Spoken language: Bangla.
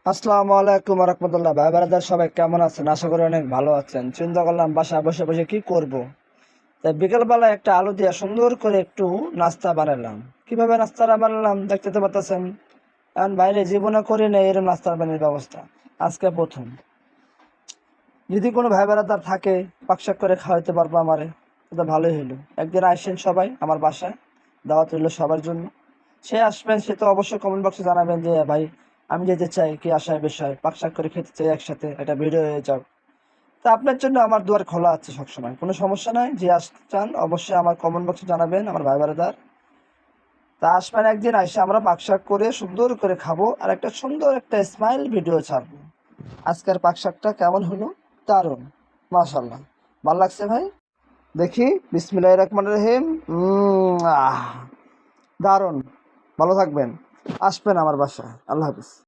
আসসালামু আলাইকুম রহমতুল্লাহ। ভাই বারাদার সবাই কেমন আছেন? আশা করি অনেক ভালো আছেন। চিন্তা করলাম বাসায় বসে বসে কি করব, তাই বিকেলবেলা একটা আলু দিয়ে সুন্দর করে একটু নাস্তা বানালাম। কিভাবে নাস্তাটা বানালাম দেখতে তো পাচ্ছেন। কারণ বাইরে জীবনে করি না এরকম নাস্তা বানানোর ব্যবস্থা, আজকে প্রথম। যদি কোনো ভাই বারাদার থাকে পাকশাক করে খাওয়াইতে পারবো আমারে, তো ভালোই হলো। একদিন আসেন সবাই আমার বাসায়, দাওয়াত রইল সবার জন্য। সে আসবেন, সে তো অবশ্যই কমেন্ট বক্সে জানাবেন যে ভাই আমি যেতে চাই, কি আশায় বিষয় পাকশাক করে খেতে চাই, একসাথে একটা ভিডিও হয়ে যাক। তা আপনার জন্য আমার দুয়ার খোলা আছে সবসময়, কোনো সমস্যা নাই। যে আসতে চান অবশ্যই আমার কমেন্ট বক্সে জানাবেন আমার ভাই বারাদার। তা আসবেন একদিন, এসে আমরা পাকশাক করে সুন্দর করে খাবো আর একটা সুন্দর একটা স্মাইল ভিডিও ছাড়বো। আজকের পাকশাকটা কেমন হলো? দারুণ, মাশাল্লাহ, ভালো লাগছে ভাই। দেখি, বিসমিল্লাহির রহমানির রহিম। আহ দারুণ। ভালো থাকবেন, আসবেন আমার বাসায়। আল্লাহ হাফিজ।